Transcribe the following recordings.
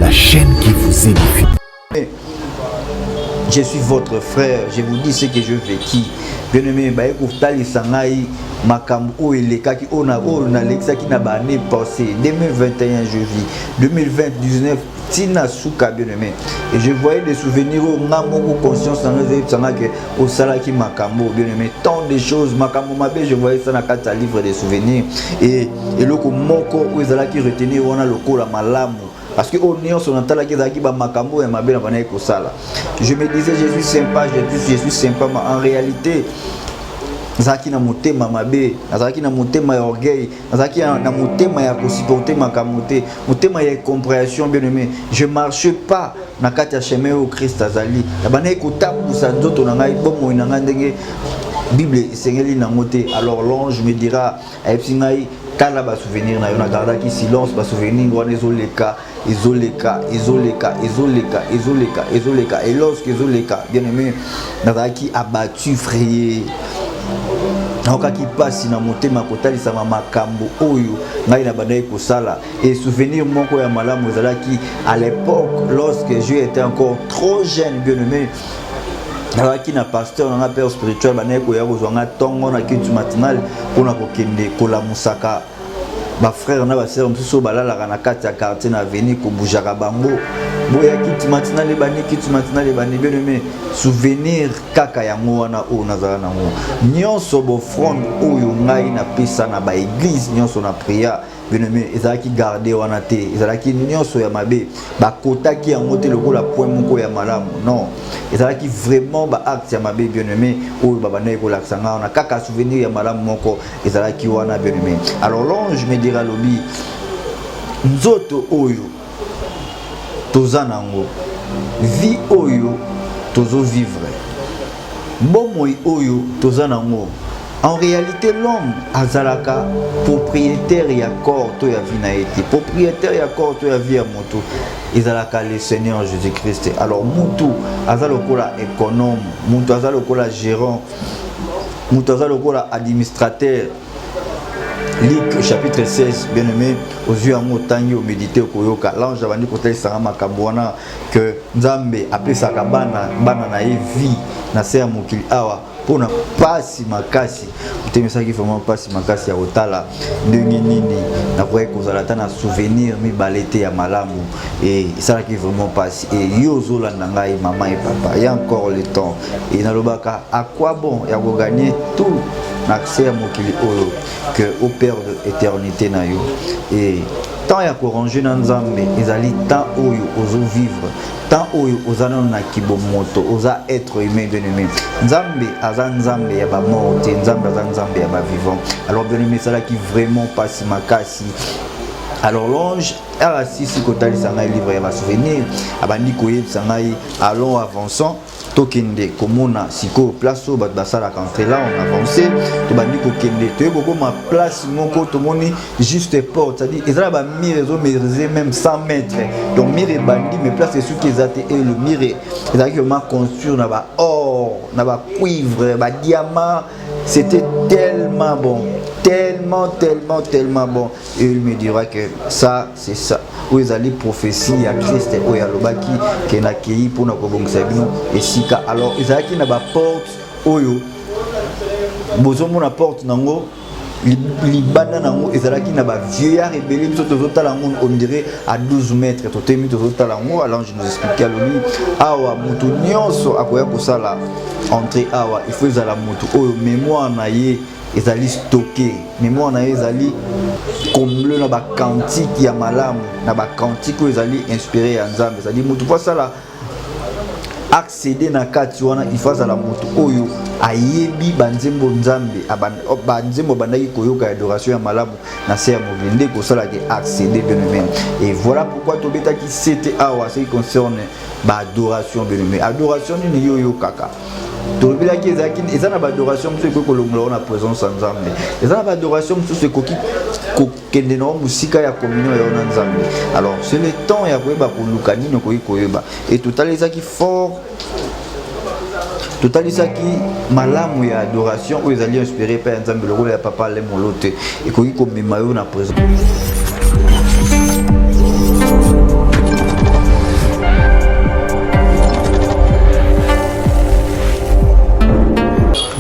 la chaîne qui vous édifie. Je suis votre frère, je vous dis ce que je vécu. Bien-aimé, makambo elekaki ona l'exaki na année passée 2021 je vis 2019 tina suka bien-aimé et je voyais des souvenirs au ngamoko conscience dans les que au salaki makambo bien-aimé tant de choses makambo mabe je voyais ça na kata livre des souvenirs et loko moko où ezalaki retenir wana lokola malamu. Parce que au néant son entend qui ba makambo et ma belle banaye ko sala. Je me disais je suis sympa, je suis sympa mais en réalité zaki na motema mabe, zaki na motema ya orgueil, zaki na motema ya ko supporter makamote, motema ya compréhension bien-aimé. Je marche pas na kati ya chemin au Christ azali. La banaye ko tabu sa nzoto na ngai bomo na ngandenge Bible sengeli na ngote. Alors l'ange me dira epsingai kala ba souvenir na yo na garda ki silence ba souvenir wana ezoleka et lorsque ezoleka bien aimé nazaki abattu frayé nakaki pasi na motema kotalisa makambo oyo ngai na bandai kosala et souvenir moko ya malamu ezalaki à l'époque lorsque je étais encore trop jeune bien aimé nazalaki na pasteur na père spirituel bandai koya kozwa nga tongo na kitu matinal mpona kokende kolamusaka ba frère na ba sœur msusu balalaka na kati ya quartier na avenue ko bujaka bango boya kiti matinal le bani bien aimé souvenir kaka yango wana o nazala nango nyonso bo front oyo ngai na pesa na ba église nyonso na prière bien aimé ezalaki garder wana te ezalaki nyonso ya mabe bakotaki yango te lokola point moko ya malamu non ezalaki vraiment ba acte ya mabe bien aimé oyo babanaye kolakisa nga wana kaka souvenir ya malamu moko ezalaki wana bien aimé. Alors l'ange me dira lobi nzoto oyo toza nango vie oyo tozo vivre bomoi oyo toza nango. En réalité, l'homme azalaka propriétaire ya corps to ya vie na été propriétaire ya corps to ya vie ya moto ezalaka le Seigneur Jésus-Christ. Alors mutu azalokola économe, mutu azalokola gérant, mutu azalokola administrateur. Luc chapitre 16, bien aimé, aux yeux à motangi au méditer au koyoka. L'ange avandi kotel sarama kabwana que Nzambe appelé sa kabana bana na vie na ser mokili awa pour na pasi makasi. Utemi ça qui vraiment pasi makasi ya otala ndenge nini na koye kozalata na souvenir mi balete ya malamu et ça qui vraiment passe et yozo la ngai maman et papa. Il y a encore le temps et na lobaka à quoi bon ya ko gagner tout l'accès à mokili oyo que au père de éternité na yo et tant ya ko ranger na Nzambe ezali tant oyo ozo vivre tant oyo ozana na kibomoto oza être humain bien aimé. Nzambe aza Nzambe ya ba mort te Nzambe aza Nzambe ya ba vivant. Alors bien aimé ça qui vraiment passe makasi. Alors l'ange a assis sur côté sangai livre ya ba souvenir abandi koyebisa ngai allons avançons tokende komona siko place au basala quand là on avancé to bandi kokende to yebo ma place moko to moni juste porte c'est à dire ezala ba mire zo mériser même 100 mètres donc mire bandi mais place sur qui ezate et le mire ezala que ma construire na ba or na ba cuivre ba diamant c'était tellement bon tellement bon et il me dira que ça c'est ça où ils allaient prophétie à Christ où il y a l'obaki qui est accueilli pour nous bino et sika alors ils allaient qui na ba porte oyo bozomo na porte nango libanda nango ezalaki na ba vieillard rebelle biso tozotala ngo on dirait à 12 mètres totemi tozotala ngo alors je nous expliquer lui awa mutu nyonso akoya kosala entrer awa il faut ezala mutu oyo mémoire na ye ezali stocké mémoire na ye ezali comble na ba cantique ya malamu na ba cantique oyo ezali inspiré ya Nzambe c'est-à-dire mutu po sala accéder na kati wana il faut azala mutu oyo ayebi banzembo Nzambe banzembo bandaki koyoka adoration ya malamu na se ya mobende ko sala ke accéder bien aimé. Et voilà pourquoi tobeta ki c'était awa ce qui concerne ba adoration bien aimé. Adoration ni yo kaka tobela ki ezaki ezana ba adoration mso ko kolongola na présence ya Nzambe ezana ba adoration mso ko kende na musika ya communion ya Nzambe. Alors c'est le temps ya koyeba koluka nino koyeba et totalisaki fort totalisaki malamu ya adoration oyo ezali inspiré par Nzambe lokola ya papa le molote et koyi komema yo na présence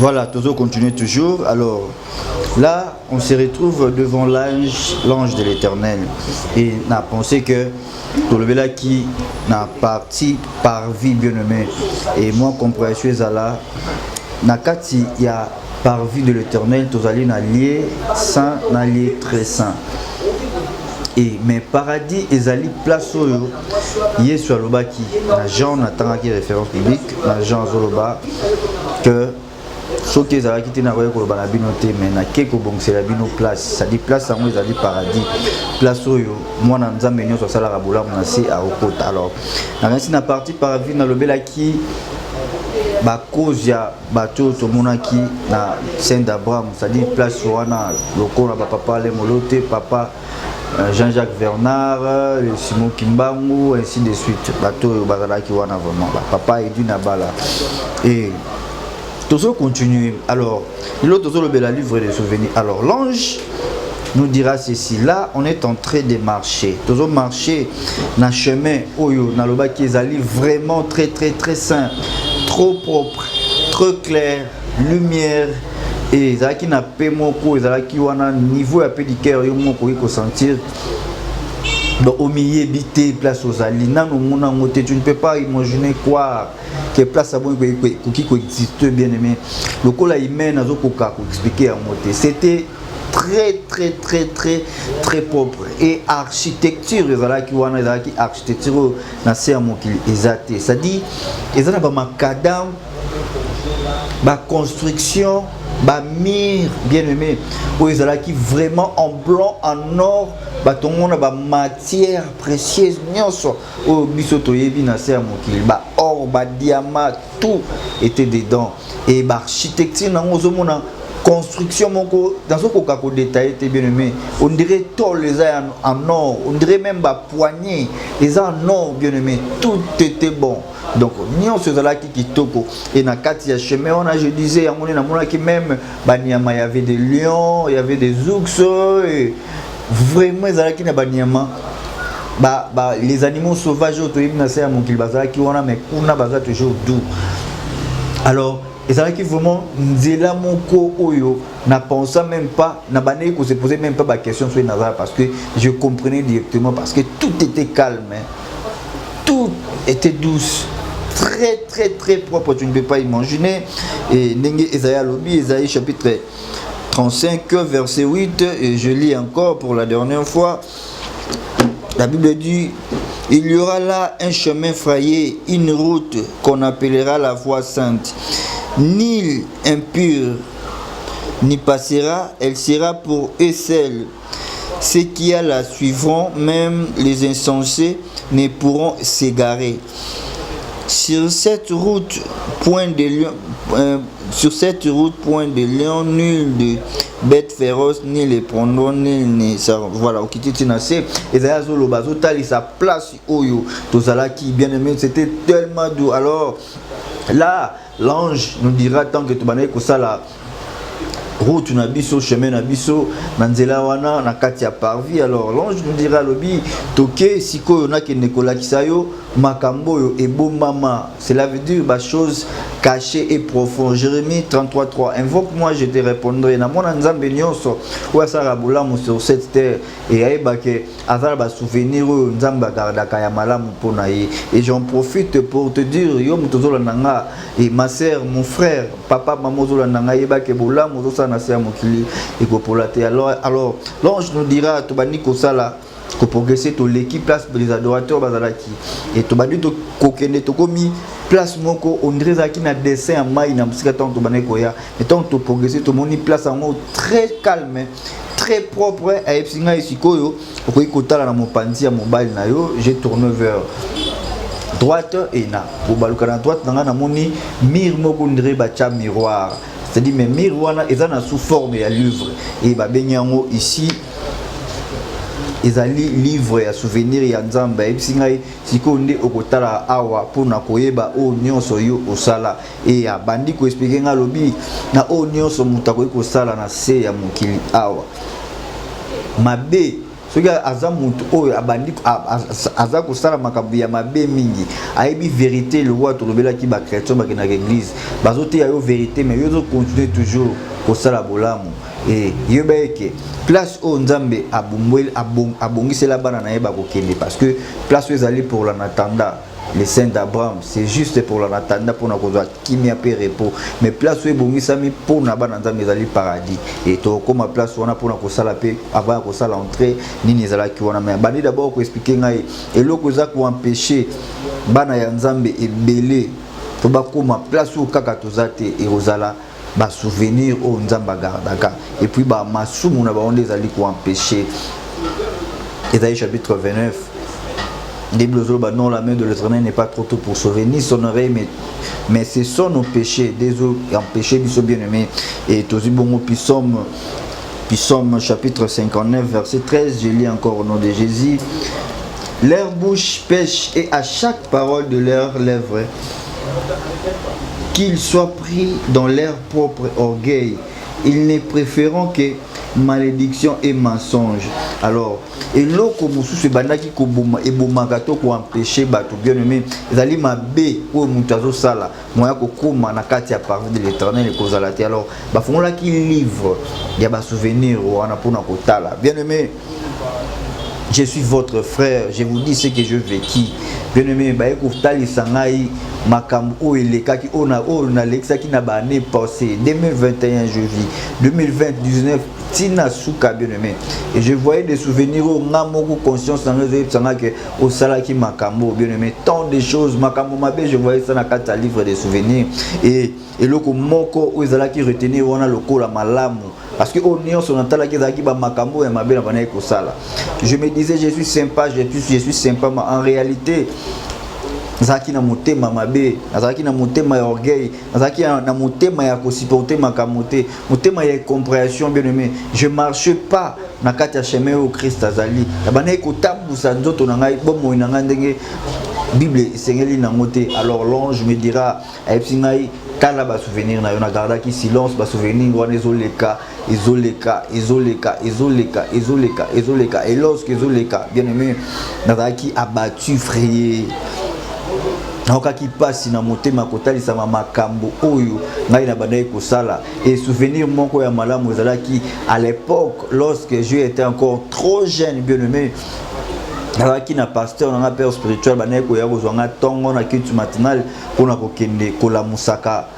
Voilà, toujours continuer toujours. Alors là, on se retrouve devant l'ange de l'Éternel. Et on a pensé que tout le là qui n'a parti par vie bien-aimé. Et moi, comme je suis là, Nakati, il y a par vie de l'Éternel, tous allés n'alliés saint, n'alliés très saint. Et mais paradis, ils allaient place où il est sur le bas qui, Jean n'attend qui référence biblique, Jean Zoloba, que ceux qui ont quitté n'a pas eu la binoté, mais n'a qu'est bon c'est la bino place, ça dit place à moi ils allaient paradis, place où moi n'en ai pas sur ça la raboula mon assez à Okota. Alors, ainsi n'a parti par vie dans le bel qui ba cause ya bateau to monaki na Saint d'Abraham, ça dit place où on a le corps na papa les moloté papa Jean-Jacques Bernard, Simon Kimbangu, ainsi de suite. Bateau bazala qui wana vraiment. Papa est du Nabala. Et tout ça continue. Alors, l'autre le livre des souvenirs. Alors, l'ange nous dira ceci. Là, on est en train de marcher. Tout ça marcher dans le chemin oyo, dans le bas qui est allé vraiment très très très sain, trop propre, trop clair, lumière. Et ça qui n'a pas mon ça qui a un niveau à peu de cœur et mon coup il sentir au milieu habité place aux alina nous tu ne peux pas imaginer quoi que place à bon qui existe bien aimé le coup là il mène à zokoka pour expliquer à monter c'était très très très très très propre et architecture ça qui wana qui architecture na c'est mon qui exact ça dit ils ont pas macadam ba construction ba mire bien aimé où ils allaient qui vraiment en blanc en or ba tout le monde ba matière précieuse nyonso au bisoto yebi na ser mokili ba or ba diamant tout était dedans et ba architecture na ngozomona construction moko dans ce coca ko détaillé était bien aimé on dirait tout les en or on dirait même ba poignée les en or bien aimé tout était bon. Donc, nous sommes là qui toko et na kati ya chemin on a je disais on est na mona qui même banyama il y avait des lions, il y avait des ours et vraiment ils allaient qui na banyama les animaux sauvages autour na c'est mon qu'il bazala qui on a mais kuna bazala toujours doux. Alors ils allaient qui vraiment nzela moko oyo n'a pensé même pas n'a bané qu'on se posait même pas la question sur Nazar parce que je comprenais directement parce que tout était calme hein. Tout était douce. Très très très propre, tu ne peux pas imaginer. Et Nengue Esaïe Lobi, Esaïe chapitre 35, verset 8, et je lis encore pour la dernière fois. La Bible dit, il y aura là un chemin frayé, une route qu'on appellera la voie sainte. Nul impur n'y passera, elle sera pour eux seule. Ceux qui la suivront, même les insensés, ne pourront s'égarer. Sur cette route, point de lion, nul de bête féroce, ni les prendront, ni ça. Voilà, au Kittinasé, et Zayazolo Bazotali, sa place Oyo, Tozala qui bien aimé, c'était tellement doux. Alors là, l'ange nous dira tant que tu vas que ça là. Route na biso chemin na biso nanzela wana na kati ya parvi alors l'ange nous dira lobi toke siko na ke nekola kisayo makambo yo ebomama cela veut dire ba chose cachée et profonde. Jérémie 33:3 invoque-moi je te répondrai na mona nzambe nyonso wa sara bolamu sur cette terre et ayeba ke azala ba souvenir nzamba garda kaya malamu pona ye et j'en profite pour te dire yo mutozola nanga et ma sœur mon frère papa maman zola nanga yeba ke bolamu na c'est mokili et kopolate alors l'ange nous dira to bani ko sala ko progresser to l'équipe place des adorateurs bazalaki et to bani to kokende to komi place moko on dirait zaki na dessin en maille na musika tant to bani ko ya et tant to progresser to moni place en mode très calme très propre à epsinga isikoyo ko ikotala na mopanzi ya mobile na yo j'ai tourné vers droite et na pour baluka na droite na moni mir moko ndire ba cha miroir. C'est-à-dire, mais miroir, ils sont sous forme de livre. Et ben ici, ils ont livre et souvenir et nzamba. Et puis, si on est au côté là, awa pour na koyeba o nyonso yo osala. Et a bandi ko expliquer nga lobi na o nyonso mutako ko sala na se ya mukili awa. Mabe ce gars aza mutu oyo abandi aza ko sala makambo ya mabe mingi aibi vérité le roi to lobela ki ba chrétien ba na église bazote ya yo vérité mais yo continuer toujours ko sala bolamu et yebeke place o nzambe abongisela bana na ye ba kokende parce que place oyo ezali pour la natanda les saints d'Abraham, c'est juste pour la natanda pour na kozwa kimia pe repos mais place où ebongisami pour na bana nzambe ezali paradis et to comme place wana pour na kosala pe avant kosala entrer nini ezala ki wana mais bandi d'abord ko expliquer ngai eloko za ko empêcher bana ya nzambe ebele to ba koma place où kaka tozate et ozala ba souvenir au nzamba gardaka et puis ba masumu na ba onde ezali ko empêcher. Ésaïe chapitre 29. Non, la main de l'Éternel n'est pas trop tôt pour sauver, ni son oreille, mais ce sont nos péchés, des péchés qui sont bien-aimés. Et tous bon Psaume chapitre 59, verset 13, je lis encore au nom de Jésus. Leur bouche pêche et à chaque parole de leurs lèvres, qu'ils soient pris dans leur propre orgueil. Ils ne préférant que malédiction et mensonge. Alors, et l'autre mususu bandaki ko boma et bomaka to ko empêcher bato bien aimé ezali mabe o mutazo sala moya ko koma na kati ya parole de l'Éternel et kozalati. Alors ba fongola ki livre ya ba souvenir wana pona ko tala bien aimé. Je suis votre frère, je vous dis ce que je vécu. Bien aimé, ba ekutali sangai makambo o elekaki ona lexaki na ba année passée 2021 je vis 2019 tina suka bien aimé et je voyais des souvenirs au ngamoko conscience dans les sanga que au salaki makambo bien aimé tant de choses makambo mabe je voyais ça na kata livre des souvenirs et loko moko o ezalaki retenir wana lokola malamu parce que au nion son entala ki zaki ba makambo ya mabe na bana ko sala. Je me disais je suis sympa, je suis sympa mais en réalité Zaki na motema mabe, Zaki na motema ya orgueil, Zaki na motema ya supporter makamote, motema ya compréhension bien aimé. Je marche pas na kati ya chemin au Christ azali. Na bana ko tabusa nzoto na ngai bomo na ngandenge Bible sengeli na ngote. Alors l'ange me dira epsingai kala ba souvenir na yo na garda ki silence ba souvenir wana ezoleka et lorsque ezoleka bien aimé na zaki abattu frayé qui passe na motema kotalisa makambo oyo ngai na bandai kosala et souvenir moko ya malamu ezalaki à l'époque lorsque je étais encore trop jeune bien aimé qui na pasteur na père spirituel bandai ko ya kozwanga tongo na kitu matinal pona kokende kola musaka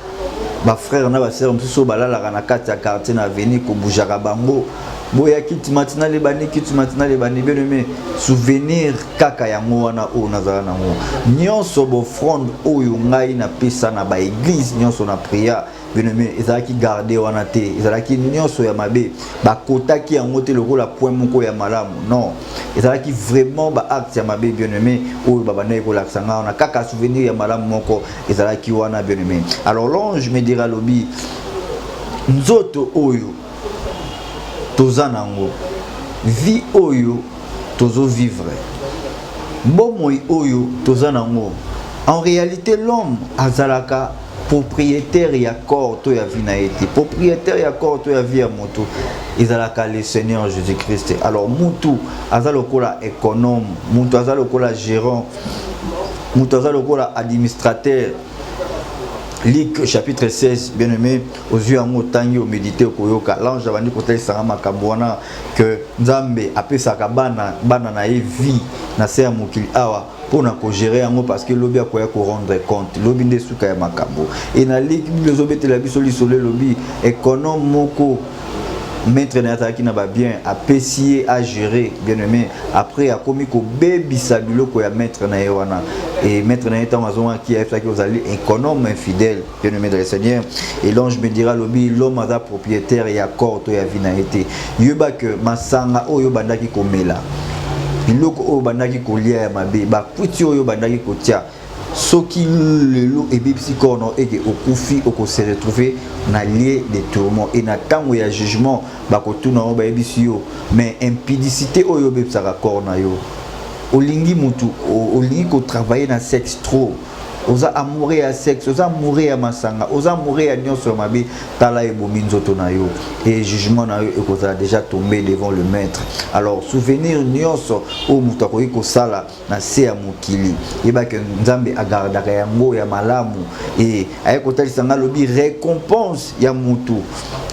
ba frère na ba sœur msusu balala na kati ya quartier na avenue ko bujaka bango boya kiti matinal bani bien aimé souvenir kaka yango wana o nazala nango nyonso bo front oyo ngai na pesa na ba église nyonso na prière bien aimé ezalaki garder wana te ezalaki nyonso ya mabe ba kotaki yango te lokola point moko ya malamu non ezalaki vraiment ba acte ya mabe bien aimé oyo babana ko laksanga na kaka souvenir ya malamu moko ezalaki wana bien aimé. Alors l'ange me dira lobi nzoto oyo tozanango vie oyo tozo vivre bomoi oyo tozanango en réalité l'homme azalaka propriétaire ya corps to ya vie na été propriétaire ya corps to ya vie ya moto ezalaka le Seigneur Jésus-Christ. Alors mutu azalokola économe mutu azalokola gérant mutu azalokola administrateur. Luc chapitre 16, bien aimé, aux yeux en motangi, au méditer au koyoka. L'ange a dit que ça m'a que Nzambe a pu s'acabana, banana et vie, na ser mukili awa, pour na ko gérer en parce que l'obi a quoi rendre compte. L'obi de souka ya makambo. Et na Luc, les obétés la bisoli solé l'obi, économe moko. Maître Nataki n'a pas bien apprécié à gérer bien aimé après a commis ko baby sabilo ko ya maître na yewana et maître na étant mazon qui a fait que vous allez économe infidèle bien aimé dans le Seigneur et l'ange me dira lobi l'homme a propriétaire et accord to ya vie na été yoba que masanga oyo bandaki ko mela biloko oyo bandaki ko lia ya mabe ba kuti oyo bandaki ko tia soki lelo et bipsikono et que okufi oko se retrouver na lieu de tourment et na tango ya jugement ba ko tuna o ba ebisio mais impudicité oyo bepsaka corps na yo olingi mutu olingi ko travailler na sexe trop oza amoureux à sexe, oza amoureux à masanga, oza amoureux à nyonso mabe tala e bominzoto na yo et jugement na yo ekozala déjà tombé devant le maître. Alors souvenir nyonso o mutu akoki kosala na se ya mokili yeba ke nzambe agardaka yango ya malamu et aye kotalisa nga lobi récompense ya mutu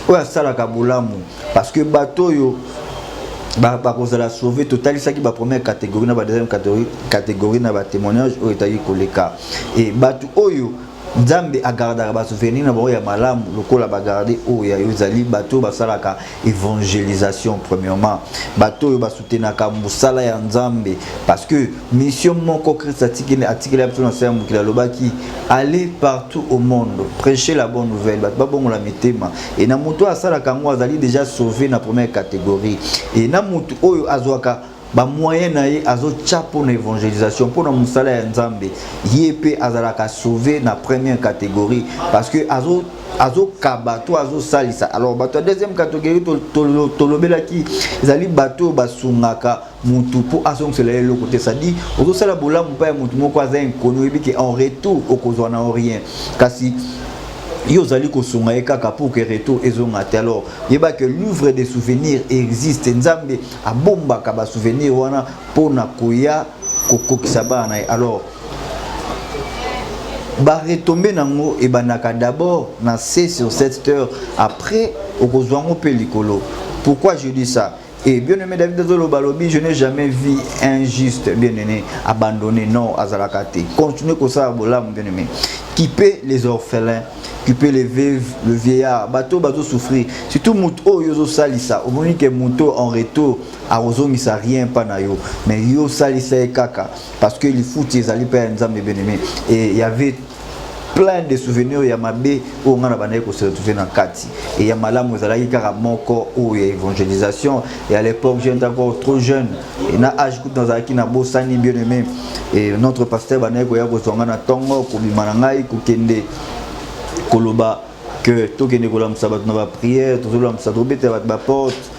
oyo asalaka bolamu parce que bato oyo bakozala sauver totalisaki ba première catégorie na ba deuxième catégorie na ba témoignage oyo etaki koleka et bato oyo nzambe agardaka ba souvenir na bango ya malamu lokola bagarde oyo ya ezali bato basalaka évangélisation premièrement bato oyo basoutenaka mosala ya nzambe parce que mission moko Christ atikeli biso na se ya mokili alobaki aller partout au monde prêcher la bonne nouvelle bato babongola mitema et na moto asalaka yango azali déjà sauvé na première catégorie et na moto oyo azwaka ba moyen na ye azo chapo na évangélisation pour na musala ya nzambe yepé azalaka sauvé na première catégorie parce que azo kabato azo salisa alors bato deuxième catégorie tolobelaki ezali bato basungaka mutu po asongela le côté ça dit ozo sala bolamu pa ya mutu moko aza inconnu ebiki en retour okozwa na rien kasi yo zali kosunga ekaka pour que retour ezonga te alors yeba que livre des souvenirs existe nzambe abombaka ba souvenir wana pona koya kokokisa bana alors ba retomber nango e banaka d'abord na 6 sur 7 heures après okozwango pe likolo. Pourquoi je dis ça? Et bien aimé David Azolo Balobi, je n'ai jamais vu un juste bien-aimé abandonné, non, Azalakate. Continuez comme ça, Bolam, bien-aimé. Qui paie les orphelins, qui paie les veuves, le vieillard, bateau souffrir. Surtout Mouto, Yozo Salisa, au moment que Mouto en retour, à Rozo, il ne rien pas na yo. Mais Yo Salisa et Kaka, parce que les foot, ils allaient pas ensemble, bien-aimé. Et il y avait plein de souvenirs ya mabe où on a bandé ko se retrouver dans kati et ya malamu ezalaki kaka moko ou ya évangélisation et à l'époque j'étais encore trop jeune et na âge coup dans zaki na bosani bien aimé et notre pasteur bandé ko ya ko zonga na tongo ko bimana ngai ko kende koloba que to kende ko lam sabat na ba prière to lam sadobete ba porte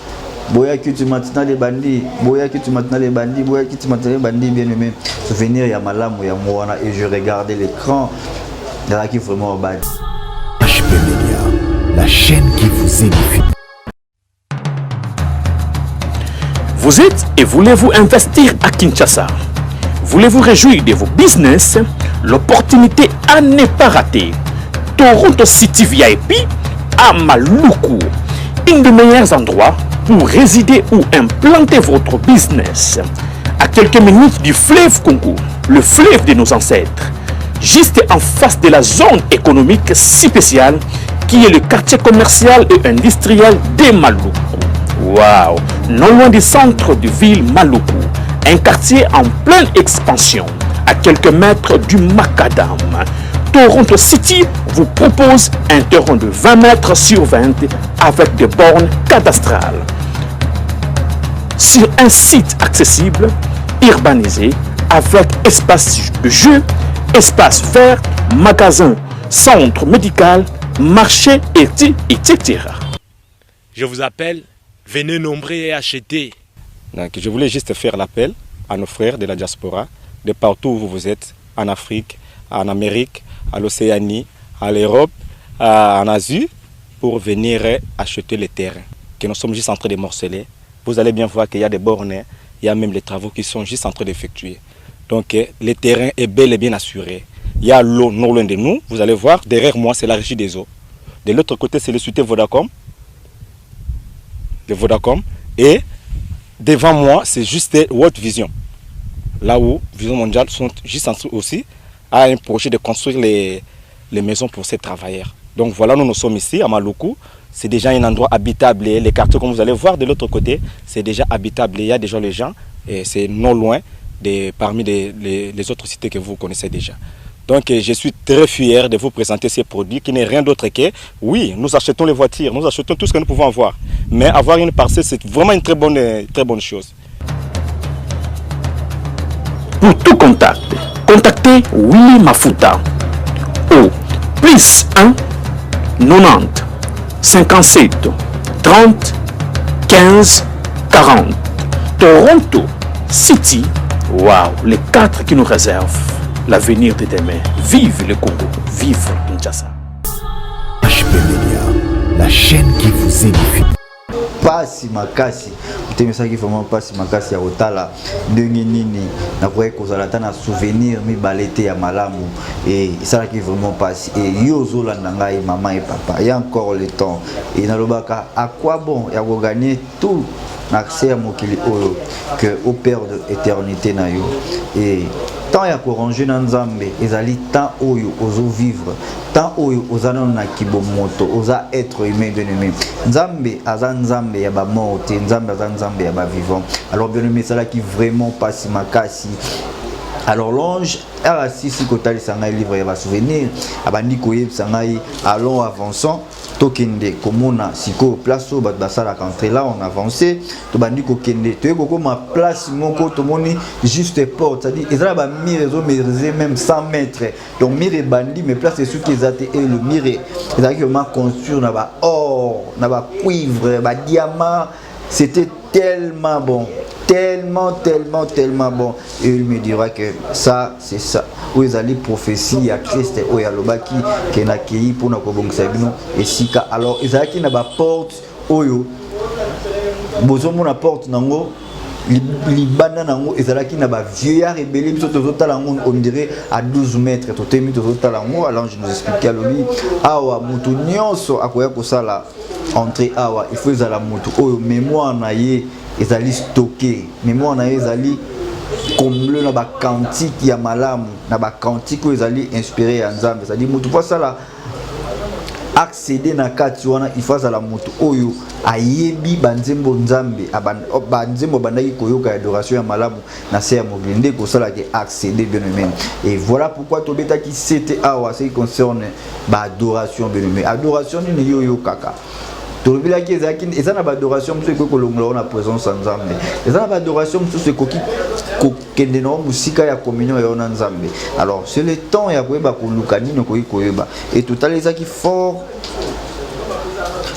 boya ki tu matina les bandits boya ki tu matina les bandits boya ki tu matina les bandits bien aimé souvenir ya malamu ya mwana et je regardais l'écran. Qui vraiment bad. HP Media, la chaîne qui vous édifie. Vous êtes et voulez-vous investir à Kinshasa? Voulez-vous réjouir de vos business? L'opportunité à ne pas rater. Toronto City VIP à Maluku, un des meilleurs endroits pour résider ou implanter votre business. À quelques minutes du fleuve Congo, le fleuve de nos ancêtres. Juste en face de la zone économique si spéciale qui est le quartier commercial et industriel de Maluku. Waouh! Non loin du centre de ville Maluku, un quartier en pleine expansion, à quelques mètres du Macadam. Toronto City vous propose un terrain de 20 mètres sur 20 avec des bornes cadastrales. Sur un site accessible, urbanisé, avec espace de jeu, espace vert, magasin, centre médical, marché, etc. Je vous appelle, venez nombrer et acheter. Donc, je voulais juste faire l'appel à nos frères de la diaspora, de partout où vous êtes, en Afrique, en Amérique, à l'Océanie, à l'Europe, en Asie, pour venir acheter les terrains que nous sommes juste en train de morceler. Vous allez bien voir qu'il y a des bornes, il y a même les travaux qui sont juste en train d'effectuer. Donc le terrain est bel et bien assuré. Il y a l'eau non loin de nous. Vous allez voir, derrière moi, c'est la régie des eaux. De l'autre côté, c'est le société Vodacom. De Vodacom. Et devant moi, c'est juste World Vision. Là où Vision Mondiale sont juste en train aussi à un projet de construire les maisons pour ces travailleurs. Donc voilà, nous sommes ici à Maluku. C'est déjà un endroit habitable. Et les quartiers, comme vous allez voir de l'autre côté, c'est déjà habitable. Il y a déjà les gens. Et c'est non loin parmi les autres cités que vous connaissez déjà. Donc je suis très fier de vous présenter ces produits qui n'est rien d'autre que, oui, nous achetons les voitures, nous achetons tout ce que nous pouvons avoir. Mais avoir une parcelle, c'est vraiment une très bonne chose. Pour tout contact, contactez Willy Mafuta au +1 90 57 30 15 40. Toronto City. Waouh, les 4 qui nous réservent. l'avenir de demain. Vive le Congo, vive Kinshasa. HP Media, la chaîne qui vous édifie. Pasi makasi utemesaki vraiment pasi makasi ya otala ndenge nini na kwa kozala ta na souvenir mi balete ya malamu et ça qui vraiment pasi et yozola ngai maman et papa il y a encore le temps et na lobaka à quoi bon ya ko gagner tout accès à mokili oyo que au père de éternité na yo et tant ya ko ranger na nzambe ezali tant oyo ozo vivre tant oyo ozana na kibomoto oza être humain bien aimé nzambe aza nzambe ya ba mort te nzambe aza nzambe ya ba vivant alors bien aimé ça là qui vraiment passe makasi. Alors l'ange a assis kotali sanga livre ya ba souvenir abandi koyeb sanga allons avançons tokende komona siko place au bat basala entrer là on avancé to bandi ko kende to ko ma place moko to moni juste porte c'est-à-dire ezala ba mire zo mire même 100 mètres donc mire bandi mais place c'est ce qui ezate et le mire ezaki vraiment construire na ba or na ba cuivre ba diamant c'était tellement bon tellement bon et il me dira que ça c'est ça où ils allaient prophétie à Christ ou à l'obaki qui n'a accueilli pour nous kobongisa bino et sika alors ils allaient qui n'a pas porte oyo bozomo na porte nango libanda nango ezala ki na ba vieillard rebelle biso tozotala ngo on dirait à 12 mètres totemi tozotala ngo alors je nous expliquer lobi awa mutu nyonso akoya kosala entrer awa il faut ezala mutu oyo mémoire na ye ezali stocké mémoire na ye ezali comble na ba cantique ya malamu na ba cantique ezali inspiré ya nzambe c'est-à-dire mutu pas ça là accéder na kati wana il faut la moto oyo ayebi banzembo nzambe banzembo bandaki koyoka adoration ya malamu na se ya mobilinde ko sala ke accéder bien aimé et voilà pourquoi tobeta ki c'était awa ce qui concerne ba adoration bien aimé adoration ni yo kaka tolobila ki ezaki ezana ba adoration mso ko kolongola na présence nzambe ezana ba adoration mso se koki ko kende no musika ya communion ya ona nzambe alors c'est le temps ya koyeba koluka nino koyeba et totalisaki fort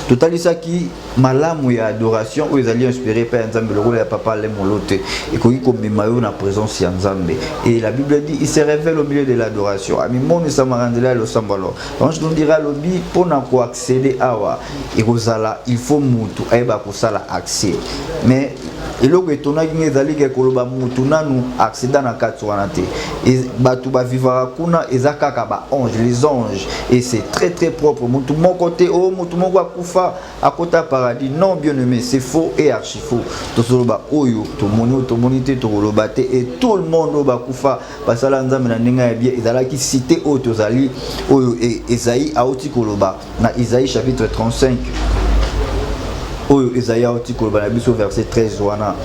totalisaki malamu ya adoration où ils allaient inspiré par nzambe le rôle ya papa le molote et koki ko memayo na présence ya nzambe et la Bible dit il se révèle au milieu de l'adoration ami moni samarandela lo sambalo donc je nous dira lobi pour na ko accéder awa et kozala il faut mutu ayeba ko sala accès mais eloko etonaki ngezali ke koloba mutu nanu accident na kati wana te et batu ba vivara kuna ezakaka ba ange les anges et c'est très propre mutu mon côté oh mutu moko akufa akota paradis non bien aimé c'est faux et archi faux to soloba oyo to moni te to koloba te et tout le monde ba kufa basala nzambe na ndinga ya bien ezalaki cité oyo tozali oyo Esaïe aoti koloba na Isaïe chapitre 35 oyo Esaïe oti koloba na biso verset 13 wana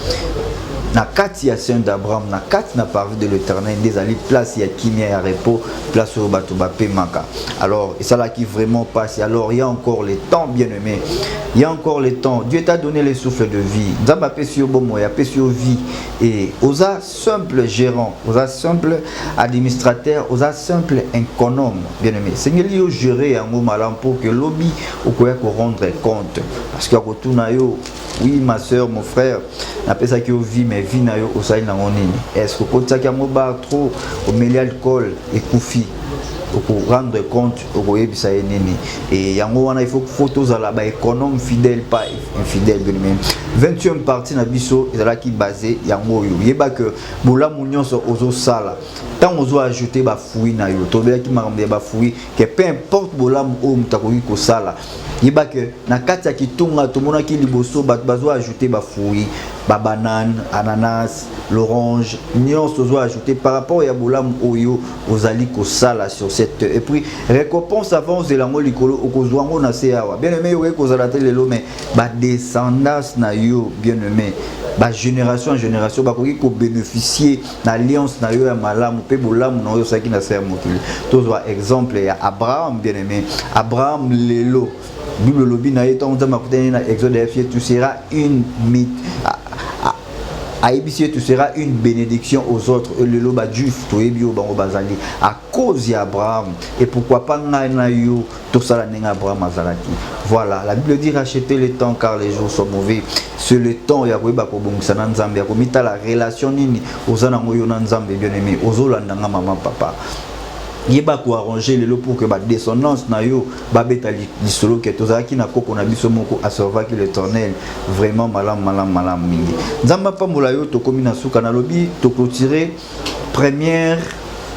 na kati ya Saint d'Abraham na kati na parvis de l'Éternel des ali place ya kimia ya repos place au bato ba pemaka alors et ça là qui vraiment passe alors il y a encore le temps bien aimé il y a encore le temps Dieu t'a donné le souffle de vie nzamba pesio bomo ya pesio vie et osa simple gérant osa simple administrateur osa simple économe bien aimé Seigneur yo gérer yango malam pour que lobby okoya ko rendre compte parce que akotuna yo oui ma soeur mon frère na pesa ki vie mais vie na yo osali na ngonini est-ce que quand ça ki mo bar trop au mêler alcool et koufi pour rendre compte au yebisa nini et yango wana il faut photos à la ba économe fidèle pas infidèle bien même 20e partie na biso ezala ki basé yango yo yeba que bola munyonso ozo sala tant ozo ajouter ba fouille na yo tobela ki makambe ba fouille que peu importe bola o mutakoki ko sala yeba que na kati ya kitunga tomona ki liboso bazo ajouter ba fouille ba banane ananas l'orange nyonso ozo ajouter par rapport ya bola oyo ozali ko sala sur cette et puis récompense avance de lango likolo okozwango na seawa bien aimé yo ekozala te lelo mais ba descendance na yo bien aimé ba génération en génération ba koki ko bénéficier na alliance na yo ya malamu pe bolamu na yo saki na ser mokili tozwa exemple ya Abraham bien aimé Abraham lelo Bible lobi na yeto nzamba kuteni na Exode FF tu seras une Aïbisi, tu seras une bénédiction aux autres. Le loba juif, à cause d'Abraham. Et pourquoi pas Nayo, tout ça, Abraham Azalaki. Voilà, la Bible dit racheter le temps car les jours sont mauvais. C'est le temps, il y a la relation aux Anangoyonanzambe, bien aimé, aux Olandanga, maman, papa. Il y a arranger les lots pour que la descendance na yo babeta lisolo que tozaki na koko na biso moko a sauver que l'éternel vraiment malam mingi nzamba pambola yo to komi na suka na lobi to clôturer première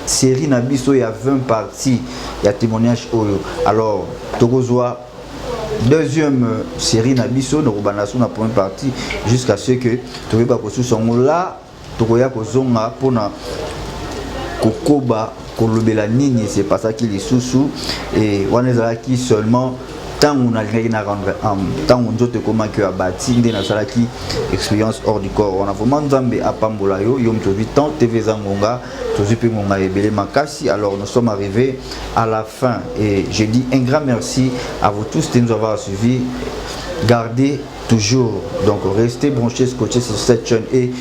série na biso ya 20 parties ya témoignage oyo alors tokozwa deuxième série na biso na robanaso na première partie jusqu'à ce que to ba ko susongo là tokoya ko zonga pona kokoba kolobela nini c'est pas ça qui les sous et on est qui seulement tant on a rien à rendre tant on doit comment que abati de na sala qui expérience hors du corps on a vraiment nzambe apambola yo yom to 8 ans TV Zangonga to zipe ngonga ebele makasi alors nous sommes arrivés à la fin et je dis un grand merci à vous tous de nous avoir suivis. Gardez toujours, donc restez branchés, scotchés sur cette chaîne et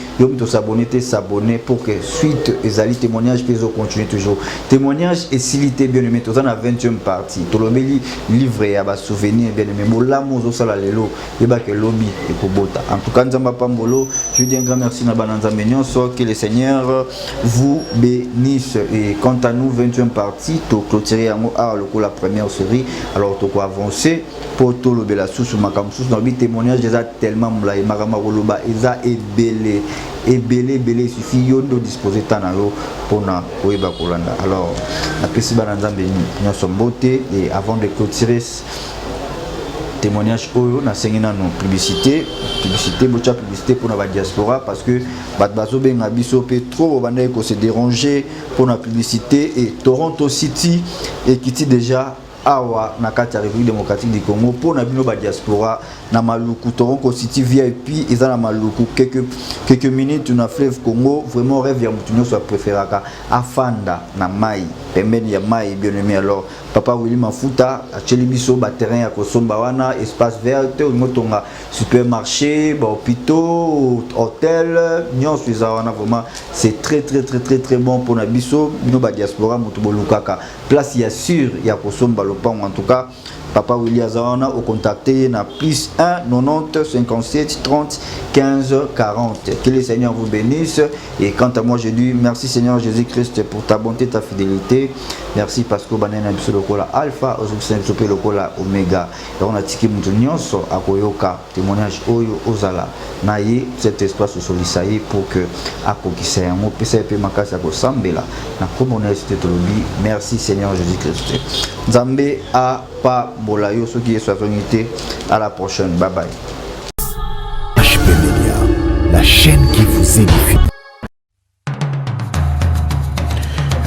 s'abonner pour que suite les alliés témoignages puissent continuer toujours. Témoignages et s'ilité bien aimé, tous en a 20e partie. Tout le monde livré à bas souvenir bien aimé. Mola mozo sala lelo, et bah que lobby et kobota. En tout cas, Nzamba Pambolo, je dis un grand merci na bananza mignon, soit que le Seigneur vous bénisse. Et quant à nous, 20e partie, tout clôturer à moi la première série. Alors tout quoi avancer pour tout le bela sous makam sous dans 8 témoignages déjà tellement mla et marama roloba eza ebele il suffit yondo disposer tanalo pour na koeba kolanda alors la pesi bananzambe nyonso beauté et avant de clôturer témoignage oyo na sengina no publicité bocha publicité pour la diaspora parce que bat bazo benga biso pe trop banda ko se déranger pour la publicité et Toronto City et qui déjà awa na kati ya République démocratique du Congo pour na bino ba diaspora na maluku Toronto City VIP eza na maluku quelques minutes na fleuve Congo vraiment rêve ya mutunyo soit préféraka afanda na mai pembeni ya mai bien aimé alors papa Willy Mafuta acheli biso ba terrain ya kosomba wana espace vert ngotonga supermarché ba hôpitaux hôtel nyonso eza wana vraiment c'est très bon pour na biso bino ba diaspora mutu bolukaka place ya sûr ya kosomba en tout cas papa Willy Azana au contacter na plus 1 90 57 30 15 40. Que le Seigneur vous bénisse et quant à moi je dis merci Seigneur Jésus-Christ pour ta bonté, ta fidélité. Merci parce que banana biso lokola alpha ozupe lokola omega. Et on a tiki mutu nyonso akoyoka témoignage oyo ozala na ye cet espace solisaye pour que akokisa yango pesa pe makasa ko sambela na communauté tolobi. Merci Seigneur Jésus-Christ. Nzambe a pas Bolayo, ceux qui sont unité. À la prochaine. Bye bye. HP Media, la chaîne qui vous édifie.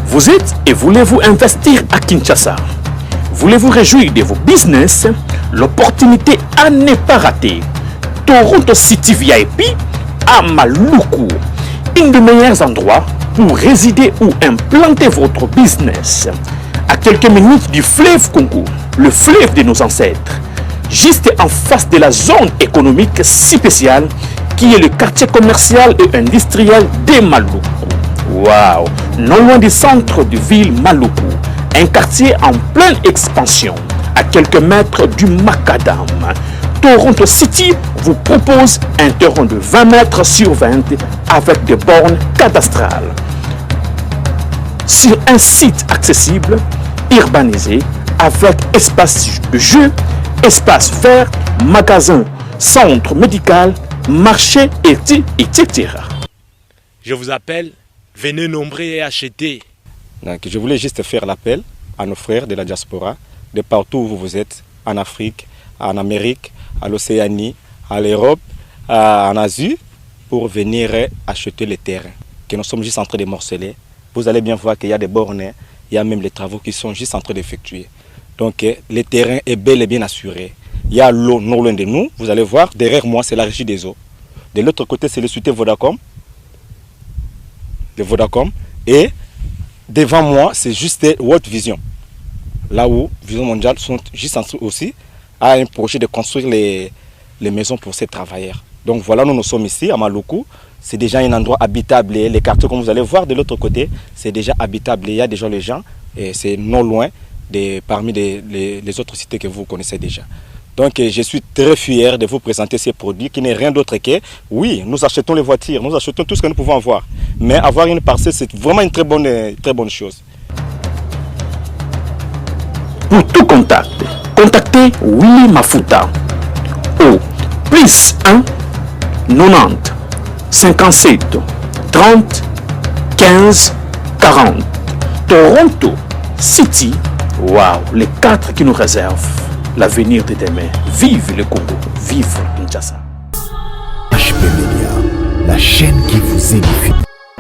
Vous êtes et voulez-vous investir à Kinshasa? Voulez-vous réjouir de vos business? L'opportunité à ne pas rater. Toronto City VIP à Maluku, un des meilleurs endroits pour résider ou implanter votre business. À quelques minutes du fleuve Congo, le fleuve de nos ancêtres, juste en face de la zone économique spéciale qui est le quartier commercial et industriel de Maluku. Waouh! Non loin du centre de ville Maluku, un quartier en pleine expansion, à quelques mètres du Macadam. Toronto City vous propose un terrain de 20 mètres sur 20 avec des bornes cadastrales. Sur un site accessible, urbanisé, avec espace de jeu, espace vert, magasin, centre médical, marché, etc. Je vous appelle, venez nombrer et acheter. Donc, je voulais juste faire l'appel à nos frères de la diaspora, de partout où vous êtes, en Afrique, en Amérique, à l'Océanie, à l'Europe, en Asie, pour venir acheter les terrains que nous sommes juste en train de morceler. Vous allez bien voir qu'il y a des bornes, il y a même les travaux qui sont juste en train d'effectuer. Donc le terrain est bel et bien assuré. Il y a l'eau non loin de nous. Vous allez voir, derrière moi, c'est la régie des eaux. De l'autre côté, c'est le société Vodacom. De Vodacom. Et devant moi, c'est juste World Vision. Là où Vision Mondiale sont juste en train aussi à un projet de construire les maisons pour ces travailleurs. Donc voilà, nous sommes ici à Maluku. c'est déjà un endroit habitable. Et les quartiers, comme vous allez voir de l'autre côté, c'est déjà habitable. Il y a déjà les gens, et c'est non loin parmi les autres cités que vous connaissez déjà. Donc je suis très fier de vous présenter ces produits qui n'est rien d'autre que, oui, nous achetons les voitures, nous achetons tout ce que nous pouvons avoir. Mais avoir une parcelle, c'est vraiment une très bonne chose. Pour tout contact, contactez Willy Mafuta au +1 90 57 30 15 40. Toronto City, waouh, les 4 qui nous réservent l'avenir de demain. Vive le Congo, vive Kinshasa. HP Media, la chaîne qui vous édifie.